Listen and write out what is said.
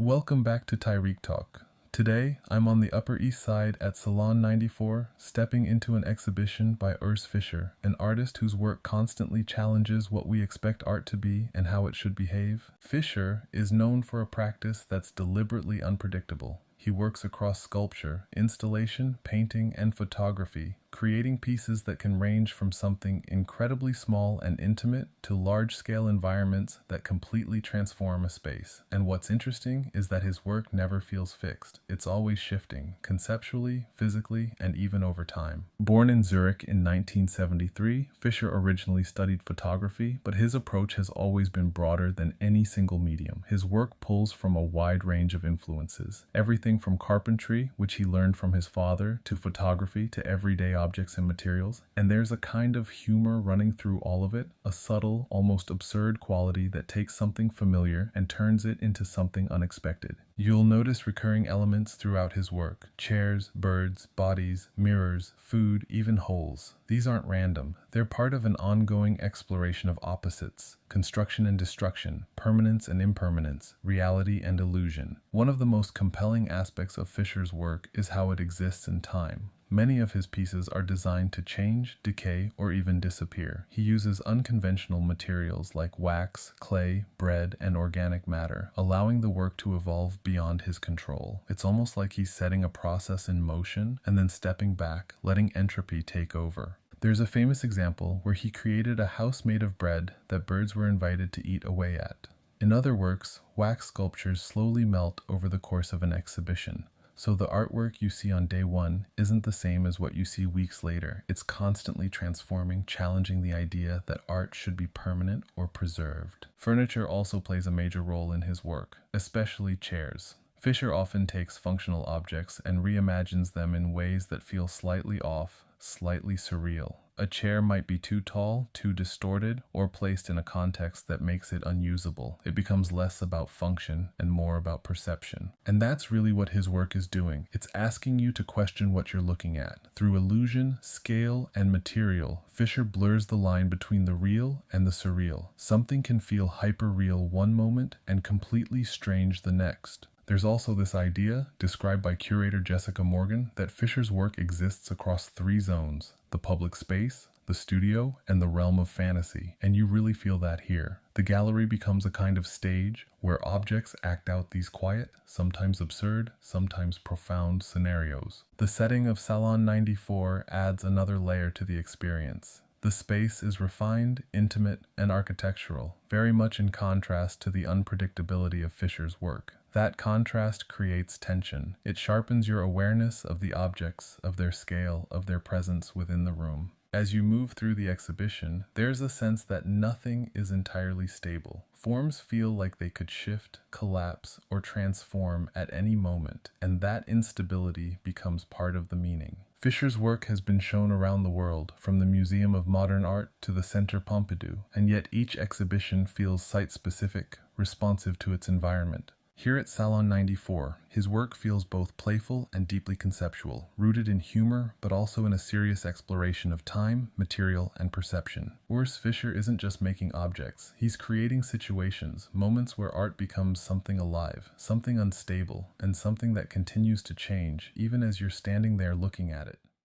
Welcome back to Tyreek Talk. Today, I'm on the Upper East Side at Salon 94, stepping into an exhibition by Urs Fischer, an artist whose work constantly challenges what we expect art to be and how it should behave. Fischer is known for a practice that's deliberately unpredictable. He works across sculpture, installation, painting, and photography, creating pieces that can range from something incredibly small and intimate to large-scale environments that completely transform a space. And what's interesting is that his work never feels fixed. It's always shifting, conceptually, physically, and even over time. Born in Zurich in 1973, Fischer originally studied photography, but his approach has always been broader than any single medium. His work pulls from a wide range of influences, everything from carpentry, which he learned from his father, to photography, to everyday objects and materials. And there's a kind of humor running through all of it, a subtle, almost absurd quality that takes something familiar and turns it into something unexpected. You'll notice recurring elements throughout his work: chairs, birds, bodies, mirrors, food, even holes. These aren't random. They're part of an ongoing exploration of opposites: construction and destruction, permanence and impermanence, reality and illusion. One of the most compelling aspects of Fischer's work is how it exists in time. Many of his pieces are designed to change, decay, or even disappear. He uses unconventional materials like wax, clay, bread, and organic matter, allowing the work to evolve beyond his control. It's almost like he's setting a process in motion and then stepping back, letting entropy take over. There's a famous example where he created a house made of bread that birds were invited to eat away at. In other works, wax sculptures slowly melt over the course of an exhibition. So the artwork you see on day one isn't the same as what you see weeks later. It's constantly transforming, challenging the idea that art should be permanent or preserved. Furniture also plays a major role in his work, especially chairs. Fischer often takes functional objects and reimagines them in ways that feel slightly off, slightly surreal. A chair might be too tall, too distorted, or placed in a context that makes it unusable. It becomes less about function and more about perception. And that's really what his work is doing. It's asking you to question what you're looking at. Through illusion, scale, and material, Fischer blurs the line between the real and the surreal. Something can feel hyper-real one moment and completely strange the next. There's also this idea, described by curator Jessica Morgan, that Fischer's work exists across three zones: the public space, the studio, and the realm of fantasy. And you really feel that here. The gallery becomes a kind of stage where objects act out these quiet, sometimes absurd, sometimes profound scenarios. The setting of Salon 94 adds another layer to the experience. The space is refined, intimate, and architectural, very much in contrast to the unpredictability of Fischer's work. That contrast creates tension. It sharpens your awareness of the objects, of their scale, of their presence within the room. As you move through the exhibition, there's a sense that nothing is entirely stable. Forms feel like they could shift, collapse, or transform at any moment, and that instability becomes part of the meaning. Fischer's work has been shown around the world, from the Museum of Modern Art to the Centre Pompidou, and yet each exhibition feels site-specific, responsive to its environment. Here at Salon 94, his work feels both playful and deeply conceptual, rooted in humor, but also in a serious exploration of time, material, and perception. Urs Fischer isn't just making objects. He's creating situations, moments where art becomes something alive, something unstable, and something that continues to change, even as you're standing there looking at it.